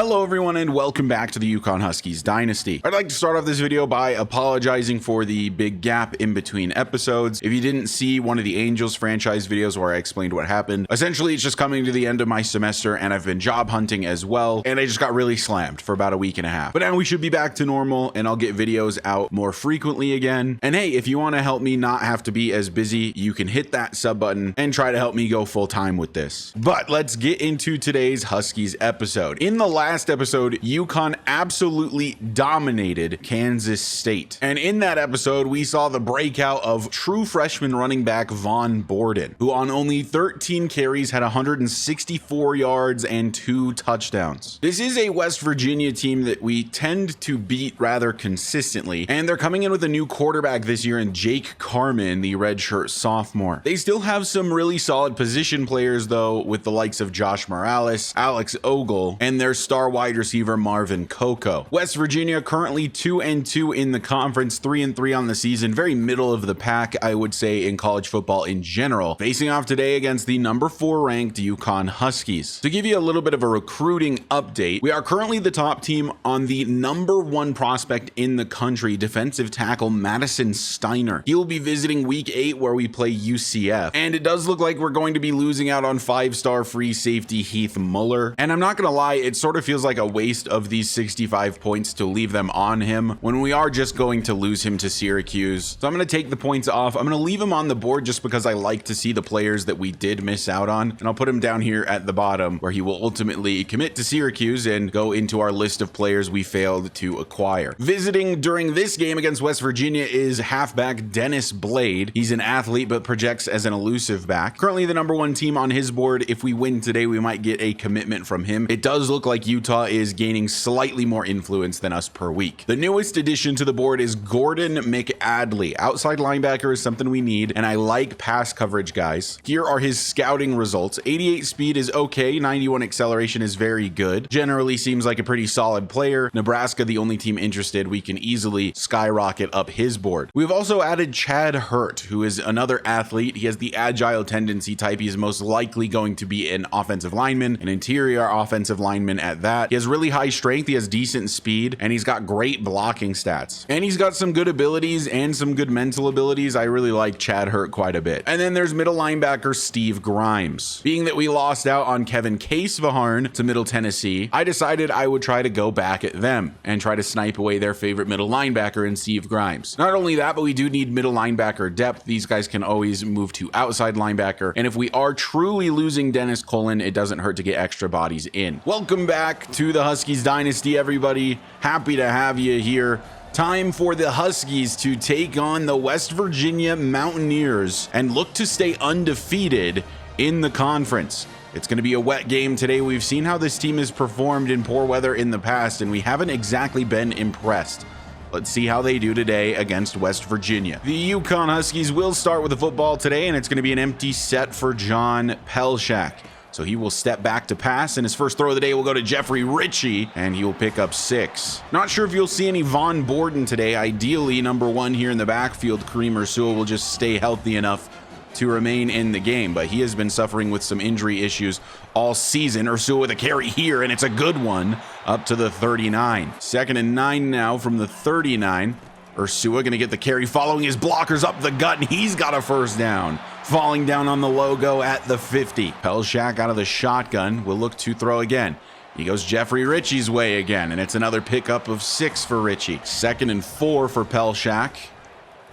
Hello everyone and welcome back to the UConn Huskies Dynasty. I'd like to start off this video by apologizing for the big gap in between episodes. If you didn't see one of the Angels franchise videos where I explained what happened, essentially it's just coming to the end of my semester and I've been job hunting as well, and I just got really slammed for about a week and a half. But now we should be back to normal and I'll get videos out more frequently again. And hey, if you want to help me not have to be as busy, you can hit that sub button and try to help me go full time with this. But let's get into today's Huskies episode. In the last episode, UConn absolutely dominated Kansas State. And in that episode, we saw the breakout of true freshman running back Von Borden, who on only 13 carries had 164 yards and 2 touchdowns. This is a West Virginia team that we tend to beat rather consistently, and they're coming in with a new quarterback this year in Jake Carman, the redshirt sophomore. They still have some really solid position players though, with the likes of Josh Morales, Alex Ogle, and their star wide receiver Marvin Coco. West Virginia currently 2-2 in the conference, 3-3 on the season, very middle of the pack, I would say, in college football in general, facing off today against the number 4 ranked UConn Huskies. To give you a little bit of a recruiting update, we are currently the top team on the number 1 prospect in the country, defensive tackle Madison Steiner. He will be visiting week 8 where we play UCF, and it does look like we're going to be losing out on 5-star free safety Heath Muller. And I'm not gonna lie, it sort of feels like a waste of these 65 points to leave them on him when we are just going to lose him to Syracuse. So I'm going to take the points off. I'm going to leave him on the board just because I like to see the players that we did miss out on. And I'll put him down here at the bottom where he will ultimately commit to Syracuse and go into our list of players we failed to acquire. Visiting during this game against West Virginia is halfback Dennis Blade. He's an athlete but projects as an elusive back. Currently the number 1 team on his board. If we win today, we might get a commitment from him. It does look like Utah is gaining slightly more influence than us per week. The newest addition to the board is Gordon McAdley. Outside linebacker is something we need, and I like pass coverage guys. Here are his scouting results. 88 speed is okay, 91 acceleration is very good. Generally seems like a pretty solid player. Nebraska, the only team interested, we can easily skyrocket up his board. We've also added Chad Hurt, who is another athlete. He has the agile tendency type. He is most likely going to be an offensive lineman, an interior offensive lineman at that. He has really high strength, he has decent speed, and he's got great blocking stats. And he's got some good abilities and some good mental abilities. I really like Chad Hurt quite a bit. And then there's middle linebacker Steve Grimes. Being that we lost out on Kevin Casevaharn to Middle Tennessee, I decided I would try to go back at them and try to snipe away their favorite middle linebacker in Steve Grimes. Not only that, but we do need middle linebacker depth. These guys can always move to outside linebacker. And if we are truly losing Dennis Cullen, it doesn't hurt to get extra bodies in. Welcome back to the Huskies Dynasty, everybody. Happy to have you here. Time for the Huskies to take on the West Virginia Mountaineers and look to stay undefeated in the conference. It's going to be a wet game today. We've seen how this team has performed in poor weather in the past, and we haven't exactly been impressed. Let's see how they do today against West Virginia. The UConn Huskies will start with the football today, and it's going to be an empty set for John Pelshak. So he will step back to pass, and his first throw of the day will go to Jeffrey Ritchie, and he will pick up 6. Not sure if you'll see any Von Borden today. Ideally, number 1 here in the backfield, Kareem Ursua, will just stay healthy enough to remain in the game, but he has been suffering with some injury issues all season. Ursua with a carry here, and it's a good one up to the 39. 2nd and 9 now from the 39. Ursua going to get the carry following his blockers up the gut, and he's got a first down. Falling down on the logo at the 50. Pelshak out of the shotgun will look to throw again. He goes Jeffrey Ritchie's way again, and it's another pickup of 6 for Ritchie. 2nd and 4 for Pelshak.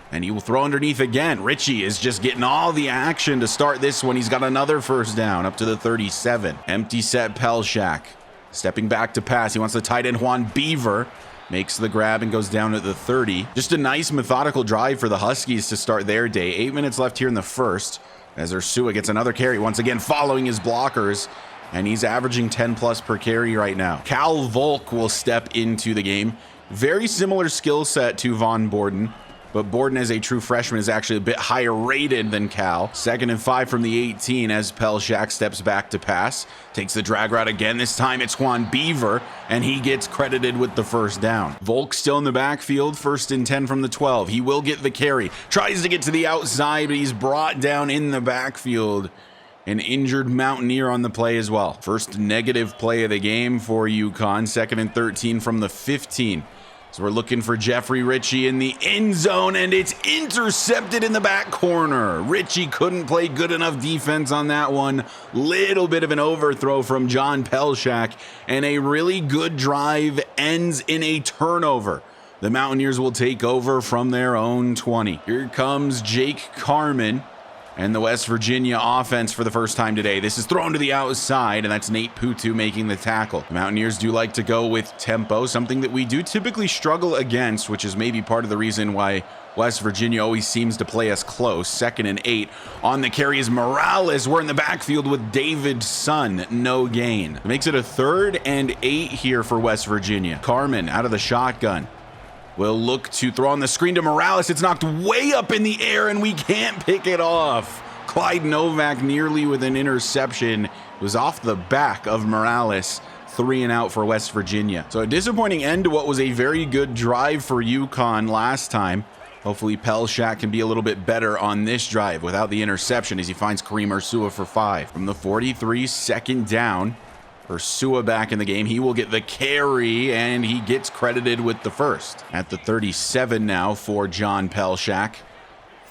And he will throw underneath again. Ritchie is just getting all the action to start this one. He's got another first down up to the 37. Empty set Pelshak. Stepping back to pass. He wants the tight end Juan Beaver. Makes the grab and goes down at the 30. Just a nice methodical drive for the Huskies to start their day. 8 minutes left here in the first as Ursua gets another carry, once again following his blockers, and he's averaging 10 plus per carry right now. Cal Volk will step into the game. Very similar skill set to Von Borden, but Borden as a true freshman is actually a bit higher rated than Cal. 2nd and 5 from the 18 as Pelshak steps back to pass. Takes the drag route again. This time it's Juan Beaver, and he gets credited with the first down. Volk still in the backfield. 1st and 10 from the 12. He will get the carry. Tries to get to the outside, but he's brought down in the backfield. An injured Mountaineer on the play as well. First negative play of the game for UConn. 2nd and 13 from the 15. So we're looking for Jeffrey Ritchie in the end zone, and it's intercepted in the back corner. Ritchie couldn't play good enough defense on that one. Little bit of an overthrow from John Pelshak, and a really good drive ends in a turnover. The Mountaineers will take over from their own 20. Here comes Jake Carman and the West Virginia offense for the first time today. This is thrown to the outside, and that's Nate Putu making the tackle. The Mountaineers do like to go with tempo, something that we do typically struggle against, which is maybe part of the reason why West Virginia always seems to play us close. 2nd and 8. On the carry is Morales. We're in the backfield with David Sun. No gain. It makes it a 3rd and 8 here for West Virginia. Carman out of the shotgun. Will look to throw on the screen to Morales. It's knocked way up in the air, and we can't pick it off. Clyde Novak nearly with an interception. It was off the back of Morales. 3 and out for West Virginia. So a disappointing end to what was a very good drive for UConn last time. Hopefully Pelshak can be a little bit better on this drive without the interception as he finds Kareem Ursua for 5. From the 43, 2nd down. Ursua back in the game. He will get the carry, and he gets credited with the first. At the 37 now for John Pelshak.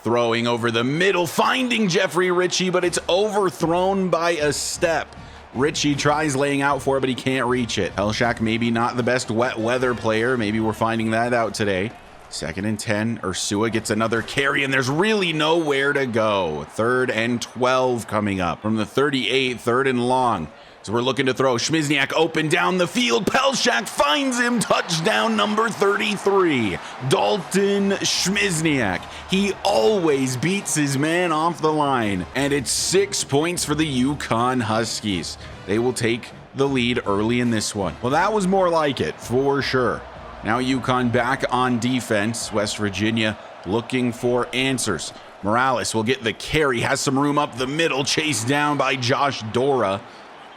Throwing over the middle, finding Jeffrey Ritchie, but it's overthrown by a step. Ritchie tries laying out for it, but he can't reach it. Pelshak maybe not the best wet weather player. Maybe we're finding that out today. 2nd and 10. Ursua gets another carry, and there's really nowhere to go. 3rd and 12 coming up. From the 38, 3rd and long. So we're looking to throw. Schmizniak open down the field. Pelshak finds him. Touchdown number 33. Dalton Schmizniak. He always beats his man off the line. And it's 6 points for the UConn Huskies. They will take the lead early in this one. Well, that was more like it, for sure. Now UConn back on defense. West Virginia looking for answers. Morales will get the carry. Has some room up the middle. Chased down by Josh Dora.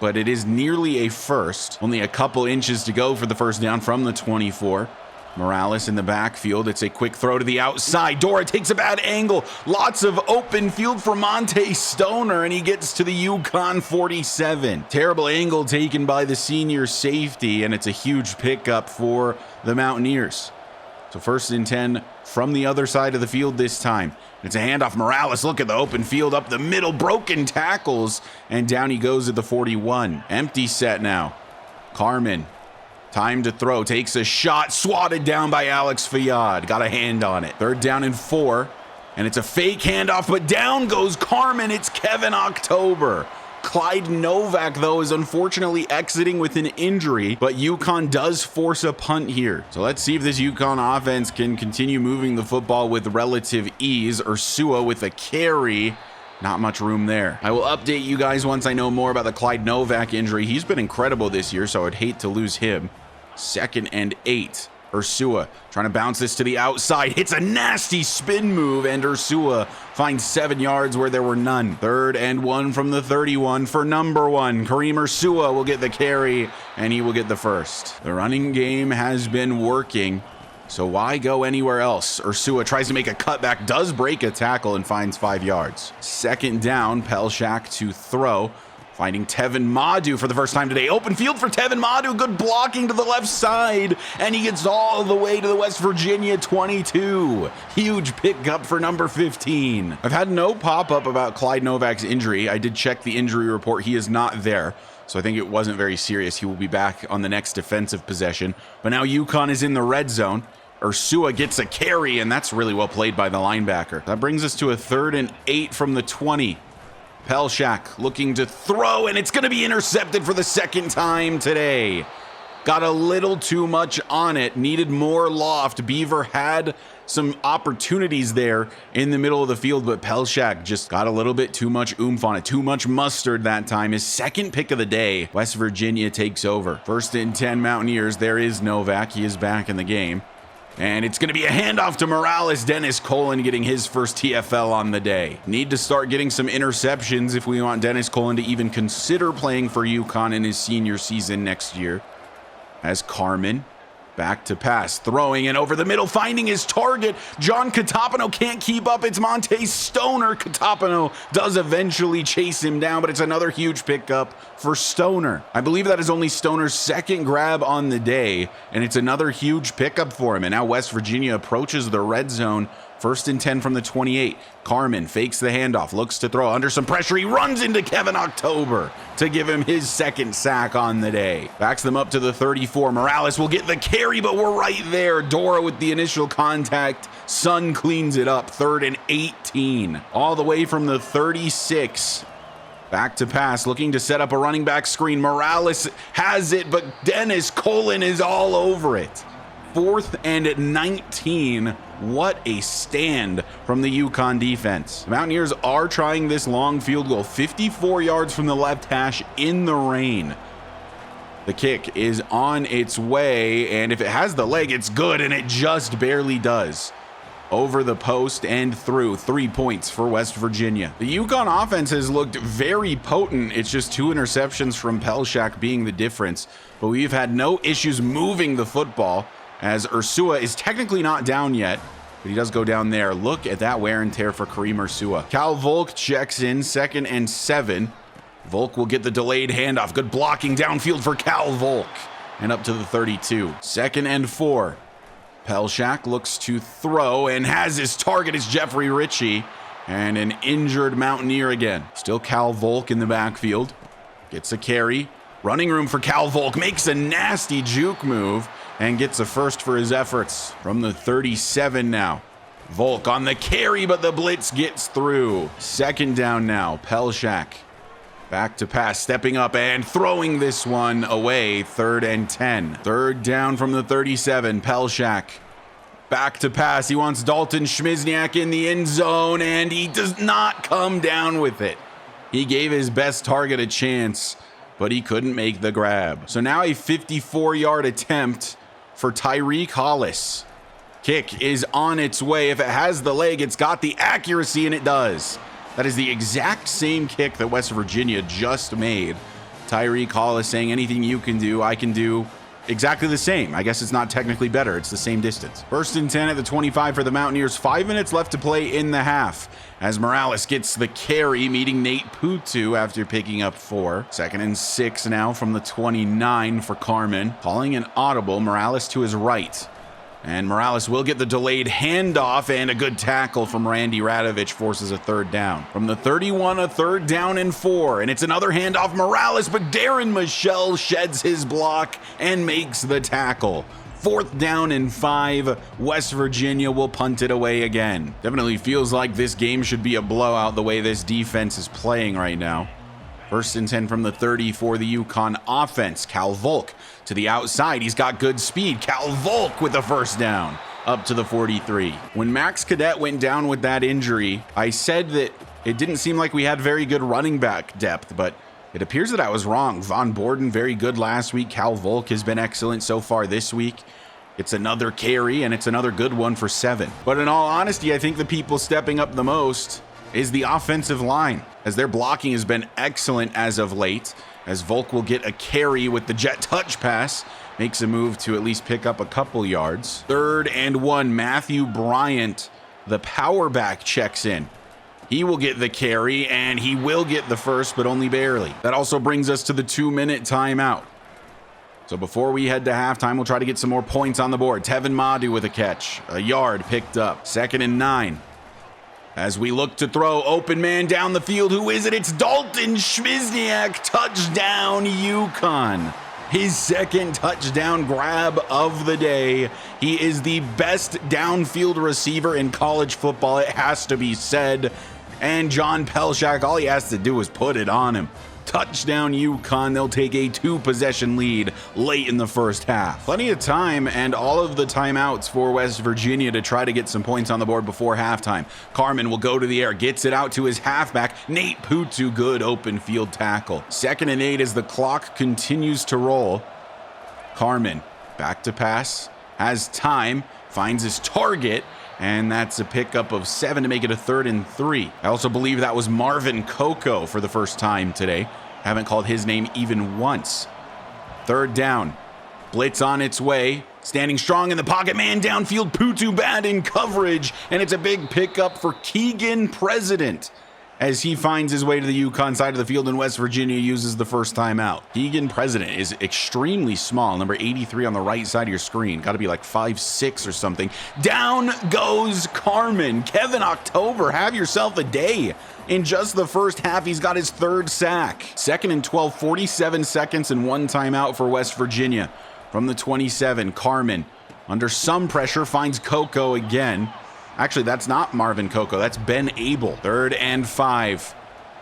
But it is nearly a first. Only a couple inches to go for the first down from the 24. Morales in the backfield. It's a quick throw to the outside. Dora takes a bad angle. Lots of open field for Monte Stoner, and he gets to the UConn 47. Terrible angle taken by the senior safety, and it's a huge pickup for the Mountaineers. So 1st and 10 from the other side of the field this time. It's a handoff. Morales, look at the open field up the middle. Broken tackles, and down he goes at the 41. Empty set now. Carman, time to throw. Takes a shot. Swatted down by Alex Fayad. Got a hand on it. 3rd down and 4. And it's a fake handoff, but down goes Carman. It's Kevin October. Clyde Novak, though, is unfortunately exiting with an injury, but UConn does force a punt here. So let's see if this UConn offense can continue moving the football with relative ease. Ursua with a carry. Not much room there. I will update you guys once I know more about the Clyde Novak injury. He's been incredible this year, so I'd hate to lose him. 2nd and 8. Ursua trying to bounce this to the outside. Hits a nasty spin move, and Ursua finds 7 yards where there were none. 3rd and 1 from the 31 for number 1. Kareem Ursua will get the carry, and he will get the first. The running game has been working, so why go anywhere else? Ursua tries to make a cutback, does break a tackle, and finds 5 yards. 2nd down, Pelshak to throw. Finding Tevin Madu for the first time today. Open field for Tevin Madu. Good blocking to the left side. And he gets all the way to the West Virginia 22. Huge pickup for number 15. I've had no pop-up about Clyde Novak's injury. I did check the injury report. He is not there. So I think it wasn't very serious. He will be back on the next defensive possession. But now UConn is in the red zone. Ursua gets a carry, and that's really well played by the linebacker. That brings us to a 3rd and 8 from the 20. Pelshak looking to throw, and it's going to be intercepted for the 2nd time today. Got a little too much on it. Needed more loft. Beaver had some opportunities there in the middle of the field, but Pelshak just got a little bit too much oomph on it. Too much mustard that time. His 2nd pick of the day. West Virginia takes over. 1st and 10 Mountaineers. There is Novak. He is back in the game. And it's going to be a handoff to Morales. Dennis Colin getting his first TFL on the day. Need to start getting some interceptions if we want Dennis Colin to even consider playing for UConn in his senior season next year. As Carman Back to pass, throwing and over the middle, finding his target. John Catapano can't keep up. It's Monte Stoner. Catapano does eventually chase him down, but it's another huge pickup for Stoner. I believe that is only Stoner's second grab on the day, and it's another huge pickup for him. And now West Virginia approaches the red zone. 1st and 10 from the 28. Carmen fakes the handoff, looks to throw under some pressure. He runs into Kevin October to give him his second sack on the day. Backs them up to the 34. Morales will get the carry, but we're right there. Dora with the initial contact. Sun cleans it up. 3rd and 18. All the way from the 36. Back to pass, looking to set up a running back screen. Morales has it, but Dennis Colin is all over it. 4th and 19. What a stand from the UConn defense. The Mountaineers are trying this long field goal, 54 yards from the left hash in the rain. The kick is on its way, and if it has the leg, it's good, and it just barely does. Over the post and through. 3 points for West Virginia. The UConn offense has looked very potent. It's just 2 interceptions from Pelshak being the difference, but we've had no issues moving the football, as Ursua is technically not down yet, but he does go down there. Look at that wear and tear for Kareem Ursua. Cal Volk checks in, 2nd and 7. Volk will get the delayed handoff. Good blocking downfield for Cal Volk. And up to the 32. 2nd and 4. Pelshak looks to throw and has his target is Jeffrey Ritchie. And an injured Mountaineer again. Still Cal Volk in the backfield. Gets a carry. Running room for Cal Volk. Makes a nasty juke move and gets a first for his efforts. From the 37 now. Volk on the carry, but the blitz gets through. 2nd down now. Pelshak back to pass, stepping up and throwing this one away. 3rd and 10. 3rd down from the 37. Pelshak back to pass. He wants Dalton Schmizniak in the end zone, and he does not come down with it. He gave his best target a chance, but he couldn't make the grab. So now a 54-yard attempt for Tyreek Hollis. Kick is on its way. If it has the leg, it's got the accuracy, and it does. That is the exact same kick that West Virginia just made. Tyreek Hollis saying, anything you can do, I can do exactly the same. I guess it's not technically better. It's the same distance. 1st and 10 at the 25 for the Mountaineers. 5 minutes left to play in the half, as Morales gets the carry, meeting Nate Putu after picking up 4. 2nd and 6 now from the 29 for Carmen. Calling an audible. Morales to his right. And Morales will get the delayed handoff, and a good tackle from Randy Radovich forces a 3rd down. From the 31, a 3rd down and 4, and it's another handoff. Morales, but Darren Michelle sheds his block and makes the tackle. 4th down and 5. West Virginia will punt it away again. Definitely feels like this game should be a blowout the way this defense is playing right now. 1st and 10 from the 30 for the UConn offense. Cal Volk to the outside. He's got good speed. Cal Volk with the 1st down up to the 43. When Max Cadet went down with that injury, I said that it didn't seem like we had very good running back depth, but it appears that I was wrong. Von Borden, very good last week. Cal Volk has been excellent so far this week. It's another carry, and it's another good one for 7. But in all honesty, I think the people stepping up the most is the offensive line, as their blocking has been excellent as of late, as Volk will get a carry with the jet touch pass, makes a move to at least pick up a couple yards. 3rd and 1, Matthew Bryant, the power back, checks in. He will get the carry, and he will get the first, but only barely. That also brings us to the 2-minute timeout. So before we head to halftime, we'll try to get some more points on the board. Tevin Madu with a catch, a yard picked up. 2nd and 9. As we look to throw, open man down the field. Who is it? It's Dalton Schmizniak. Touchdown, UConn. His 2nd touchdown grab of the day. He is the best downfield receiver in college football, it has to be said. And John Pelshak, all he has to do is put it on him. Touchdown UConn. They'll take a 2-possession lead late in the first half. Plenty of time and all of the timeouts for West Virginia to try to get some points on the board before halftime. Carmen will go to the air, gets it out to his halfback. Nate Putu, good open field tackle. 2nd and 8 as the clock continues to roll. Carmen back to pass, has time, finds his target, and that's a pickup of 7 to make it a 3rd and 3. I also believe that was Marvin Coco for the first time today. Haven't called his name even once. 3rd down. Blitz on its way. Standing strong in the pocket, man downfield, Putu bad in coverage, and it's a big pickup for Keegan President as he finds his way to the UConn side of the field, and West Virginia uses the first timeout. Keegan President is extremely small, number 83 on the right side of your screen. Got to be like 5'6" or something. Down goes Carmen. Kevin October, have yourself a day. In just the first half, he's got his third sack. 2nd and 12, 47 seconds and 1 timeout for West Virginia. From the 27, Carmen, under some pressure, finds Coco again. Actually, that's not Marvin Coco. That's Ben Abel. 3rd and 5.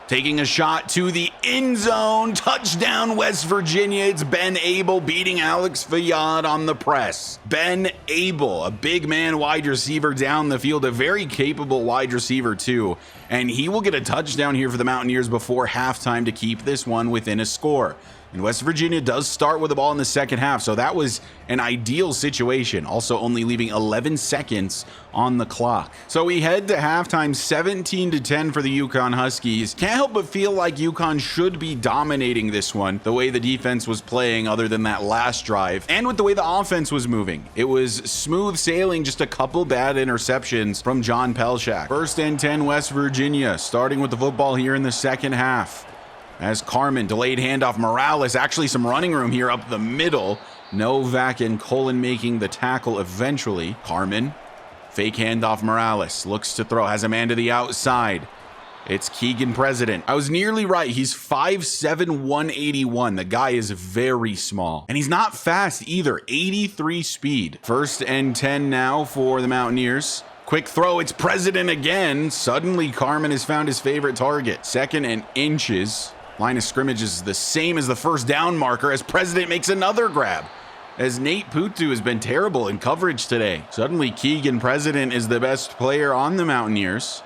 Taking a shot to the end zone. Touchdown, West Virginia. It's Ben Abel beating Alex Fayad on the press. Ben Abel, a big man wide receiver down the field, a very capable wide receiver too. And he will get a touchdown here for the Mountaineers before halftime to keep this one within a score. And West Virginia does start with the ball in the second half, so that was an ideal situation. Also only leaving 11 seconds on the clock. So we head to halftime 17-10 for the UConn Huskies. Can't help but feel like UConn should be dominating this one, the way the defense was playing other than that last drive, and with the way the offense was moving. It was smooth sailing, just a couple bad interceptions from John Pelshak. 1st and 10 West Virginia, starting with the football here in the second half. As Carmen, delayed handoff, Morales, actually some running room here up the middle. Novak and Colin making the tackle eventually. Carmen, fake handoff, Morales, looks to throw, has a man to the outside. It's Keegan President. I was nearly right. He's 5'7", 181. The guy is very small. And he's not fast either. 83 speed. 1st and 10 now for the Mountaineers. Quick throw, it's President again. Suddenly, Carmen has found his favorite target. 2nd and inches. Line of scrimmage is the same as the first down marker as President makes another grab. As Nate Putu has been terrible in coverage today. Suddenly, Keegan President is the best player on the Mountaineers.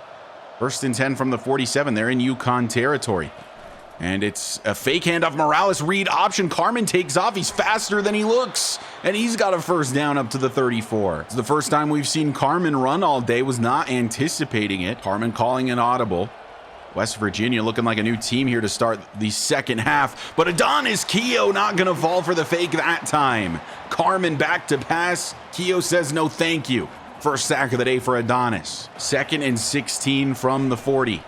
1st and 10 from the 47. They're in UConn territory. And it's a fake handoff. Morales read option. Carmen takes off. He's faster than he looks. And he's got a first down up to the 34. It's the first time we've seen Carmen run all day. Was not anticipating it. Carmen calling an audible. West Virginia looking like a new team here to start the second half. But Adonis Keogh not going to fall for the fake that time. Carmen back to pass. Keogh says no thank you. First sack of the day for Adonis. 2nd and 16 from the 40.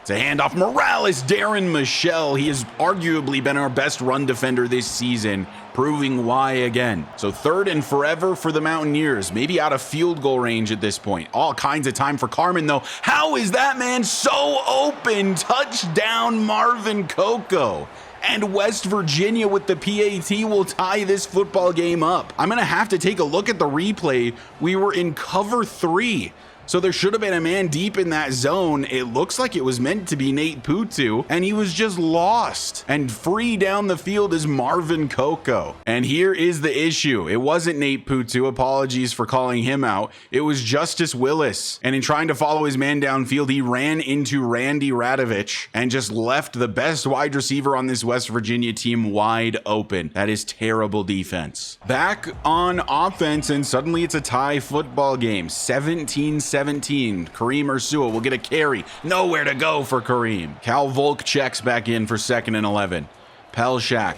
It's a handoff. Morales, Darren Michelle. He has arguably been our best run defender this season, proving why again. So 3rd and forever for the Mountaineers. Maybe out of field goal range at this point. All kinds of time for Carmen though. How is that man so open? Touchdown, Marvin Coco. And West Virginia with the PAT will tie this football game up. I'm going to have to take a look at the replay. We were in cover 3. So there should have been a man deep in that zone. It looks like it was meant to be Nate Putu, and he was just lost. And free down the field is Marvin Coco. And here is the issue. It wasn't Nate Putu. Apologies for calling him out. It was Justice Willis. And in trying to follow his man downfield, he ran into Randy Radovich and just left the best wide receiver on this West Virginia team wide open. That is terrible defense. Back on offense, and suddenly it's a tie football game. 17-17. Kareem Ursua will get a carry. Nowhere to go for Kareem. Cal Volk checks back in for 2nd and 11. Pelshak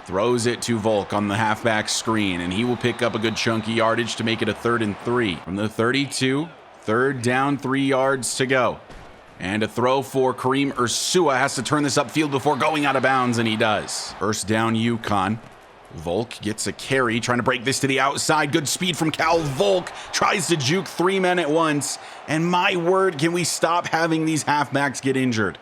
throws it to Volk on the halfback screen, and he will pick up a good chunky yardage to make it a 3rd and 3. From the 32, 3rd down, 3 yards to go. And a throw for Kareem Ursua. Has to turn this upfield before going out of bounds, and he does. 1st down, UConn. Volk gets a carry, trying to break this to the outside. Good speed from Cal Volk. Tries to juke 3 men at once. And my word, can we stop having these halfbacks get injured?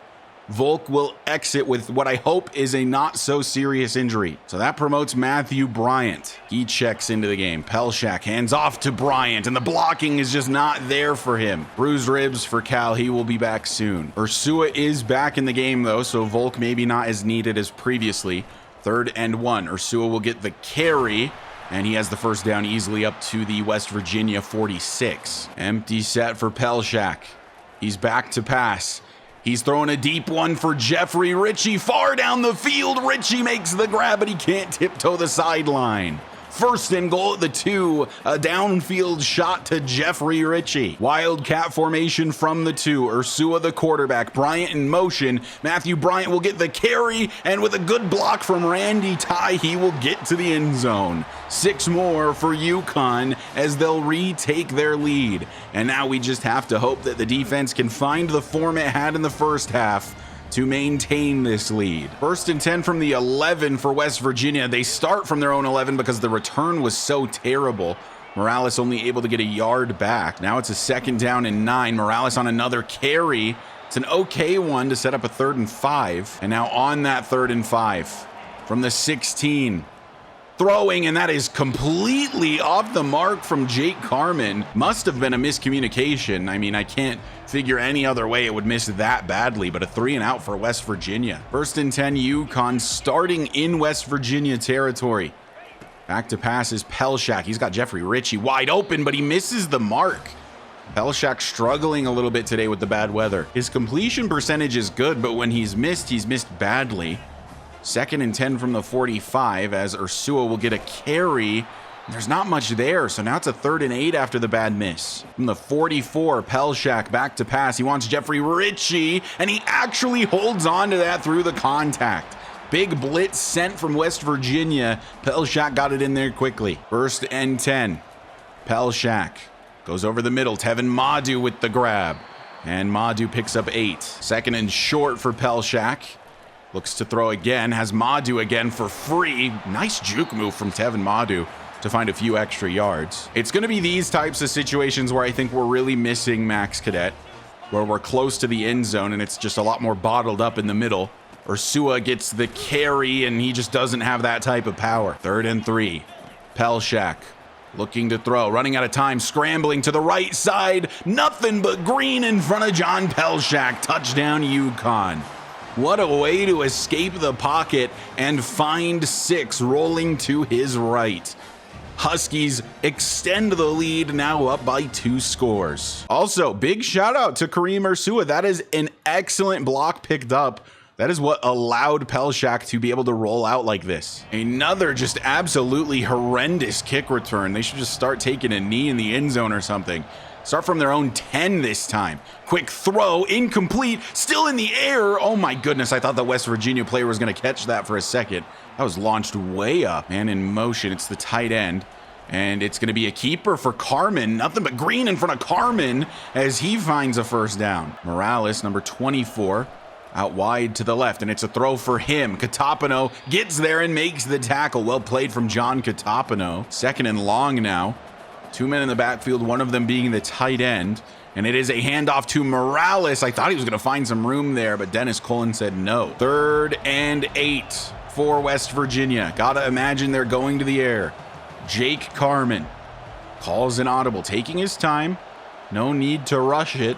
Volk will exit with what I hope is a not so serious injury. So that promotes Matthew Bryant. He checks into the game. Pelshak hands off to Bryant, and the blocking is just not there for him. Bruised ribs for Cal. He will be back soon. Ursua is back in the game though, so Volk maybe not as needed as previously. 3rd and 1. Ursua will get the carry, and he has the first down easily up to the West Virginia 46. Empty set for Pelshak. He's back to pass. He's throwing a deep one for Jeffrey Ritchie. Far down the field, Ritchie makes the grab, but he can't tiptoe the sideline. First and goal at the 2, a downfield shot to Jeffrey Ritchie. Wildcat formation from the 2, Ursua the quarterback, Bryant in motion. Matthew Bryant will get the carry, and with a good block from Randy Ty, he will get to the end zone. 6 more for UConn as they'll retake their lead. And now we just have to hope that the defense can find the form it had in the first half to maintain this lead. First and 10 from the 11 for West Virginia. They start from their own 11 because the return was so terrible. Morales only able to get a yard back. Now it's a 2nd down and 9. Morales on another carry. It's an okay one to set up a 3rd and 5. And now on that 3rd and 5 from the 16. Throwing, and that is completely off the mark from Jake Carman. Must have been a miscommunication. I mean, I can't figure any other way it would miss that badly, but a 3 and out for West Virginia. First and 10, UConn starting in West Virginia territory. Back to pass is Pelshak. He's got Jeffrey Ritchie wide open, but he misses the mark. Pelshak struggling a little bit today with the bad weather. His completion percentage is good, but when he's missed badly. 2nd and 10 from the 45 as Ursua will get a carry. There's not much there, so now it's a 3rd and 8 after the bad miss. From the 44, Pelshak back to pass. He wants Jeffrey Ritchie, and he actually holds on to that through the contact. Big blitz sent from West Virginia. Pelshak got it in there quickly. 1st and 10. Pelshak goes over the middle. Tevin Madu with the grab, and Madu picks up 8. 2nd and short for Pelshak. Looks to throw again, has Madu again for free. Nice juke move from Tevin Madu to find a few extra yards. It's going to be these types of situations where I think we're really missing Max Cadet, where we're close to the end zone and it's just a lot more bottled up in the middle. Ursua gets the carry and he just doesn't have that type of power. 3rd and 3. Pelshak looking to throw, running out of time, scrambling to the right side. Nothing but green in front of John Pelshak. Touchdown UConn. What a way to escape the pocket and find 6 rolling to his right. Huskies extend the lead, now up by 2 scores. Also, big shout out to Kareem Ursua. That is an excellent block picked up. That is what allowed Pelshak to be able to roll out like this. Another just absolutely horrendous kick return. They should just start taking a knee in the end zone or something. Start from their own 10 this time. Quick throw, incomplete, still in the air. Oh my goodness, I thought the West Virginia player was gonna catch that for a second. That was launched way up. Man in motion, it's the tight end. And it's gonna be a keeper for Carman. Nothing but green in front of Carman as he finds a 1st down. Morales, number 24, out wide to the left, and it's a throw for him. Catapano gets there and makes the tackle. Well played from John Catapano. 2nd and long now. 2 men in the backfield, one of them being the tight end. And it is a handoff to Morales. I thought he was going to find some room there, but Dennis Cullen said no. 3rd and 8 for West Virginia. Gotta imagine they're going to the air. Jake Carman calls an audible, taking his time. No need to rush it.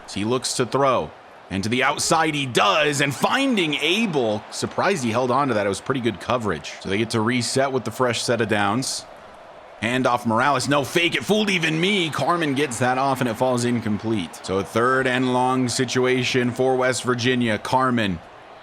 As he looks to throw. And to the outside he does, and finding Abel. Surprised he held on to that. It was pretty good coverage. So they get to reset with the fresh set of downs. Handoff Morales, no fake, it fooled even me. Carman gets that off and it falls incomplete. So a 3rd and long situation for West Virginia. Carman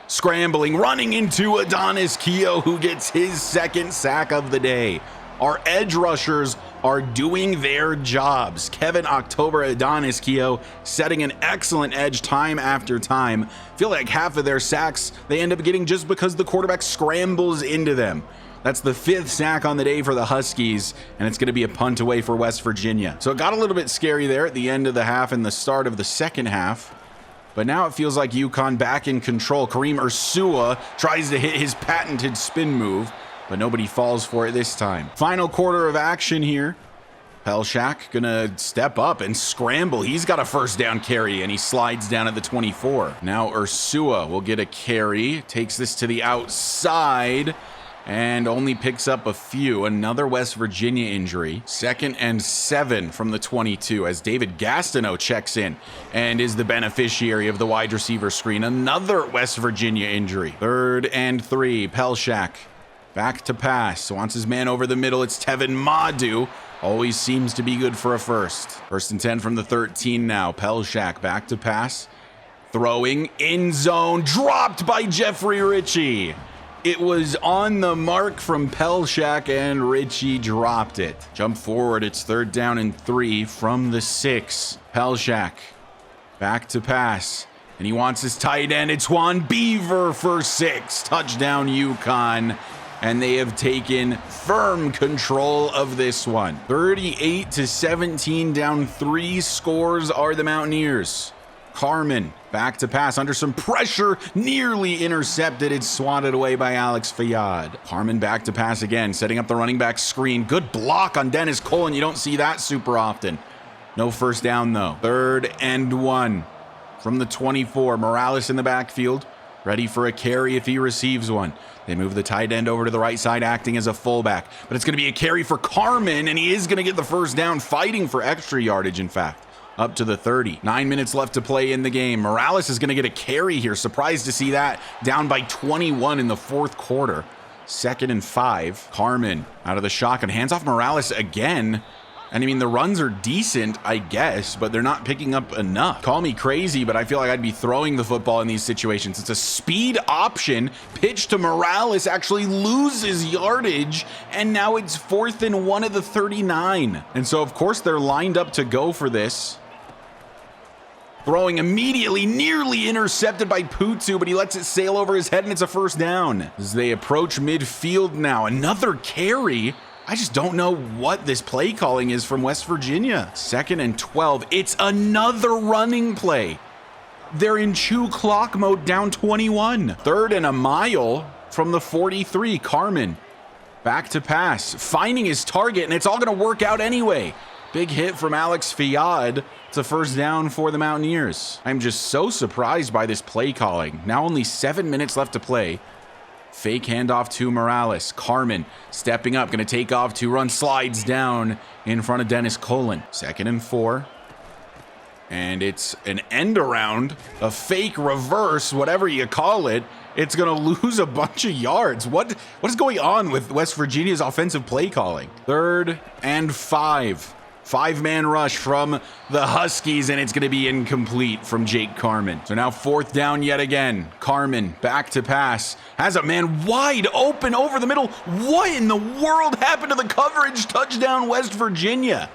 scrambling, running into Adonis Keough, who gets his 2nd sack of the day. Our edge rushers are doing their jobs. Kevin October, Adonis Keough setting an excellent edge time after time. Feel like half of their sacks they end up getting just because the quarterback scrambles into them. That's the 5th sack on the day for the Huskies, and it's going to be a punt away for West Virginia. So it got a little bit scary there at the end of the half and the start of the 2nd half. But now it feels like UConn back in control. Kareem Ursua tries to hit his patented spin move, but nobody falls for it this time. Final quarter of action here. Pelshak gonna step up and scramble. He's got a 1st down carry, and he slides down at the 24. Now Ursua will get a carry, takes this to the outside, and only picks up a few. Another West Virginia injury. 2nd and 7 from the 22 as David Gastineau checks in and is the beneficiary of the wide receiver screen. Another West Virginia injury. 3rd and 3, Pelshak back to pass. Wants his man over the middle. It's Tevin Madu. Always seems to be good for a 1st. 1st and 10 from the 13 now. Pelshak back to pass. Throwing in zone. Dropped by Jeffrey Ritchie. It was on the mark from Pelshak, and Richie dropped it. Jump forward. It's 3rd down and 3 from the 6. Pelshak back to pass. And he wants his tight end. It's Juan Beaver for 6. Touchdown, UConn. And they have taken firm control of this one. 38-17, down 3 scores are the Mountaineers. Carmen back to pass under some pressure, nearly intercepted. It's swatted away by Alex Fayad. Carmen back to pass again, setting up the running back screen. Good block on Dennis Cullen. You don't see that super often. No first down though. 3rd and 1 from the 24. Morales in the backfield, ready for a carry if he receives one. They move the tight end over to the right side, acting as a fullback. But it's going to be a carry for Carmen, and he is going to get the first down, fighting for extra yardage, in fact. Up to the 30. 9 minutes left to play in the game. Morales is going to get a carry here. Surprised to see that. Down by 21 in the 4th quarter. 2nd and 5. Carmen out of the shotgun. Hands off Morales again. And I mean, the runs are decent, I guess, but they're not picking up enough. Call me crazy, but I feel like I'd be throwing the football in these situations. It's a speed option. Pitch to Morales, actually loses yardage, and now it's 4th and 1 at the 39. And so, of course, they're lined up to go for this. Throwing immediately, nearly intercepted by Putsu, but he lets it sail over his head, and it's a first down. As they approach midfield now, another carry. I just don't know what this play calling is from West Virginia. 2nd and 12. It's another running play. They're in chew clock mode, down 21. 3rd and a mile from the 43. Carmen back to pass, finding his target, and it's all going to work out anyway. Big hit from Alex Fayad. It's a first down for the Mountaineers. I'm just so surprised by this play calling. Now only 7 minutes left to play. Fake handoff to Morales. Carmen stepping up, going to take off to run, slides down in front of Dennis Cullen. 2nd and 4. And it's an end around, a fake reverse, whatever you call it. It's going to lose a bunch of yards. What is going on with West Virginia's offensive play calling? 3rd and 5. 5-man rush from the Huskies, and it's going to be incomplete from Jake Carmen. So now 4th down yet again. Carmen back to pass. Has a man wide open over the middle. What in the world happened to the coverage? Touchdown, West Virginia.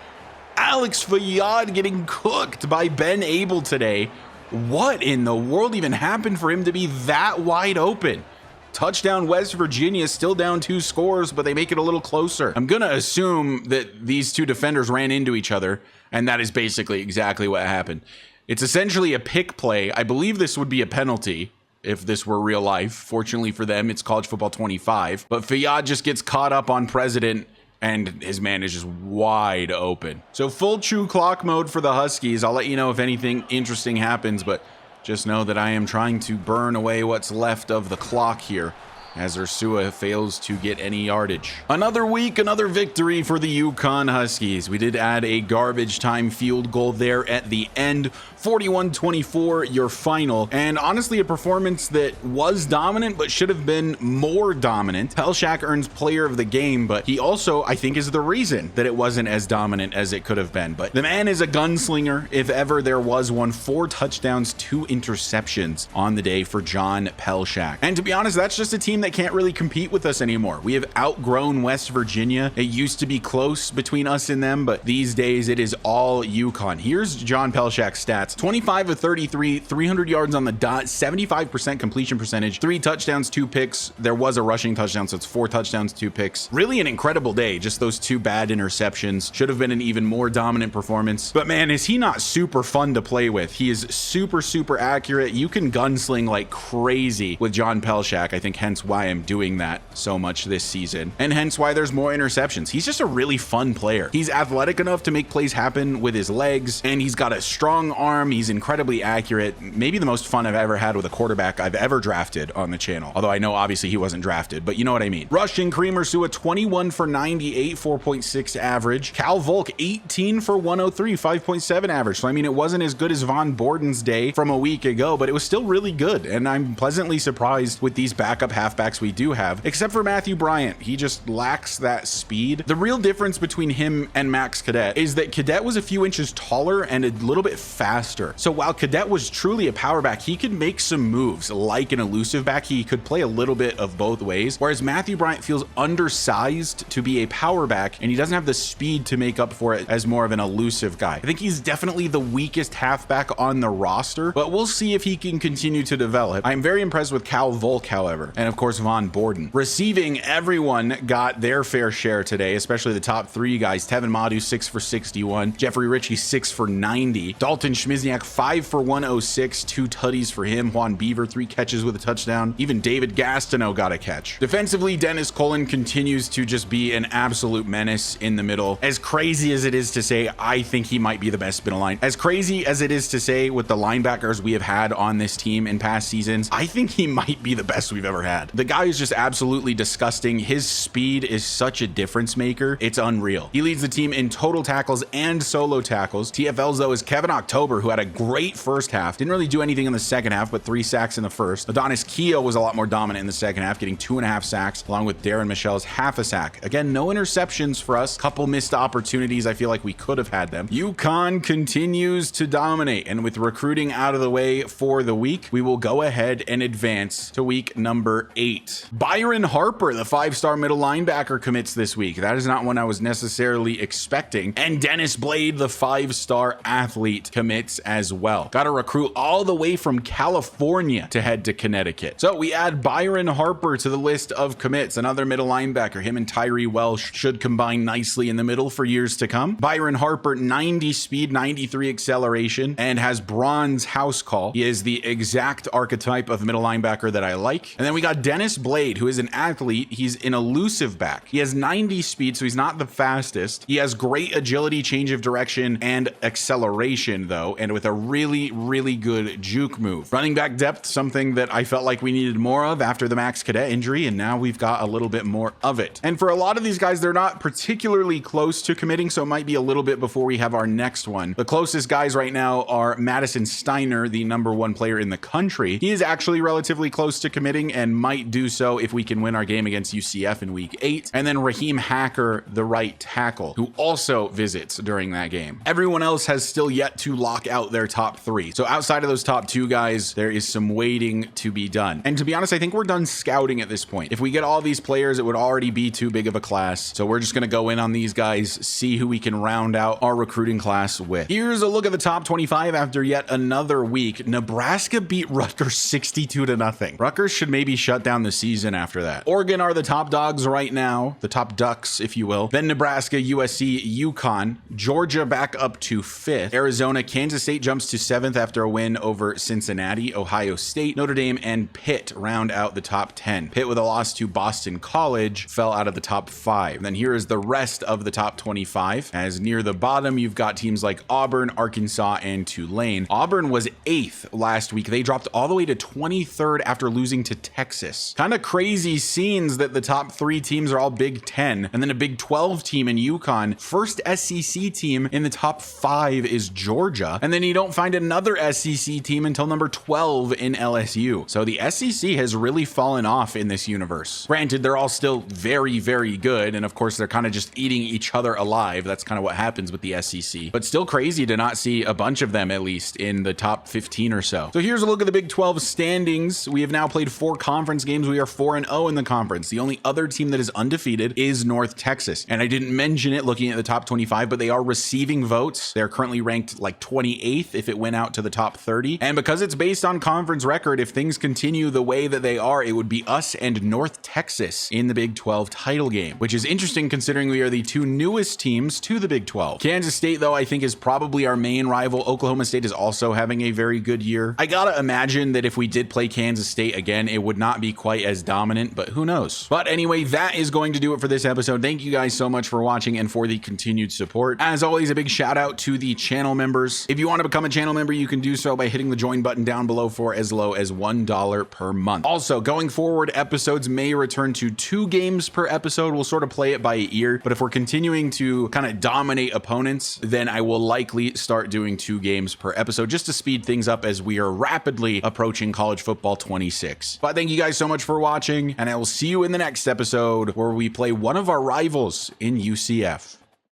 Alex Fayad getting cooked by Ben Abel today. What in the world even happened for him to be that wide open? Touchdown, West Virginia, still down 2 scores, but they make it a little closer. I'm going to assume that these 2 defenders ran into each other, and that is basically exactly what happened. It's essentially a pick play. I believe this would be a penalty if this were real life. Fortunately for them, it's college football 25. But Fayad just gets caught up on President, and his man is just wide open. So full chew clock mode for the Huskies. I'll let you know if anything interesting happens, but just know that I am trying to burn away what's left of the clock here as Ursua fails to get any yardage. Another week, another victory for the UConn Huskies. We did add a garbage time field goal there at the end. 41-24, your final. And honestly, a performance that was dominant, but should have been more dominant. Pelshak earns player of the game, but he also, I think, is the reason that it wasn't as dominant as it could have been. But the man is a gunslinger, if ever there was one. 4 touchdowns, 2 interceptions on the day for John Pelshak. And to be honest, that's just a team that can't really compete with us anymore. We have outgrown West Virginia. It used to be close between us and them, but these days it is all UConn. Here's John Pelshak's stats. 25 of 33, 300 yards on the dot, 75% completion percentage, 3 touchdowns, 2 picks. There was a rushing touchdown, so it's 4 touchdowns, 2 picks. Really an incredible day. Just those 2 bad interceptions. Should have been an even more dominant performance. But man, is he not super fun to play with? He is super, super accurate. You can gunsling like crazy with John Pelshak. I think hence why I'm doing that so much this season, and hence why there's more interceptions. He's just a really fun player. He's athletic enough to make plays happen with his legs, and he's got a strong arm. He's incredibly accurate. Maybe the most fun I've ever had with a quarterback I've ever drafted on the channel. Although I know obviously he wasn't drafted, but you know what I mean. Rushing, Cream Ursua 21 for 98, 4.6 average. Cal Volk 18 for 103, 5.7 average. So I mean, it wasn't as good as Von Borden's day from a week ago, but it was still really good. And I'm pleasantly surprised with these backup halfbacks halfbacks we do have, except for Matthew Bryant. He just lacks that speed. The real difference between him and Max Cadet is that Cadet was a few inches taller and a little bit faster. So while Cadet was truly a power back, he could make some moves like an elusive back. He could play a little bit of both ways, whereas Matthew Bryant feels undersized to be a power back, and he doesn't have the speed to make up for it as more of an elusive guy. I think he's definitely the weakest halfback on the roster, but we'll see if he can continue to develop. I'm very impressed with Cal Volk, however, and of course Von Borden. Receiving, everyone got their fair share today, especially the top three guys. Tevin Madu 6 for 61, Jeffrey Ritchie 6 for 90, Dalton Schmizniak 5 for 106, 2 tutties for him, Juan Beaver 3 catches with a touchdown, even David Gastineau got a catch. Defensively, Dennis Cullen continues to just be an absolute menace in the middle. As crazy as it is to say, I think he might be the best middle line. As crazy as it is to say with the linebackers we have had on this team in past seasons, I think he might be the best we've ever had. The guy is just absolutely disgusting. His speed is such a difference maker. It's unreal. He leads the team in total tackles and solo tackles. TFLs though is Kevin October, who had a great first half. Didn't really do anything in the second half, but 3 sacks in the first. Adonis Keogh was a lot more dominant in the second half, getting 2.5 sacks, along with Darren Michelle's half a sack. Again, no interceptions for us. Couple missed opportunities. I feel like we could have had them. UConn continues to dominate, and with recruiting out of the way for the week, we will go ahead and advance to week number 8. Byron Harper, the 5-star middle linebacker, commits this week. That is not one I was necessarily expecting. And Dennis Blade, the 5-star athlete, commits as well. Got to recruit all the way from California to head to Connecticut. So we add Byron Harper to the list of commits, another middle linebacker. Him and Tyree Welsh should combine nicely in the middle for years to come. Byron Harper, 90 speed, 93 acceleration, and has bronze house call. He is the exact archetype of middle linebacker that I like. And then we got Dennis Blade, who is an athlete. He's an elusive back. He has 90 speed, so he's not the fastest. He has great agility, change of direction, and acceleration though, and with a really, really good juke move. Running back depth, something that I felt like we needed more of after the Max Cadet injury, and now we've got a little bit more of it. And for a lot of these guys, they're not particularly close to committing, so it might be a little bit before we have our next one. The closest guys right now are Madison Steiner, the #1 player in the country. He is actually relatively close to committing and might do so if we can win our game against UCF in week 8. And then Raheem Hacker, the right tackle, who also visits during that game. Everyone else has still yet to lock out their top 3. So outside of those top 2 guys, there is some waiting to be done. And to be honest, I think we're done scouting at this point. If we get all these players, it would already be too big of a class. So we're just going to go in on these guys, see who we can round out our recruiting class with. Here's a look at the top 25 after yet another week. Nebraska beat Rutgers 62-0. Rutgers should maybe shut down the season after that. Oregon are the top dogs right now, the top ducks, if you will. Then Nebraska, USC, UConn, Georgia back up to 5th. Arizona, Kansas State jumps to 7th after a win over Cincinnati. Ohio State, Notre Dame, and Pitt round out the top 10. Pitt, with a loss to Boston College, fell out of the top 5. And then here is the rest of the top 25. As near the bottom, you've got teams like Auburn, Arkansas, and Tulane. Auburn was 8th last week. They dropped all the way to 23rd after losing to Texas. Kind of crazy scenes that the top 3 teams are all Big 10, and then a Big 12 team in UConn. First SEC team in the top 5 is Georgia, and then you don't find another SEC team until number 12 in LSU. So the SEC has really fallen off in this universe. Granted, they're all still very, very good, and of course they're kind of just eating each other alive. That's kind of what happens with the SEC, but still crazy to not see a bunch of them at least in the top 15 or so. So here's a look at the Big 12 standings. We have now played 4 conference games. We are 4-0 in the conference. The only other team that is undefeated is North Texas, and I didn't mention it looking at the top 25, but they are receiving votes. They're currently ranked like 28th if it went out to the top 30, and because it's based on conference record, if things continue the way that they are, it would be us and North Texas in the Big 12 title game, which is interesting considering we are the 2 newest teams to the Big 12. Kansas State, though, I think is probably our main rival. Oklahoma State is also having a very good year. I gotta imagine that if we did play Kansas State again, it would not be quite as dominant, but who knows? But anyway, that is going to do it for this episode. Thank you guys so much for watching and for the continued support. As always, a big shout out to the channel members. If you want to become a channel member, you can do so by hitting the join button down below for as low as $1 per month. Also, going forward, episodes may return to 2 games per episode. We'll sort of play it by ear, but if we're continuing to kind of dominate opponents, then I will likely start doing 2 games per episode just to speed things up as we are rapidly approaching college football 26. But thank you guys so much much for watching, and I will see you in the next episode where we play one of our rivals in UCF.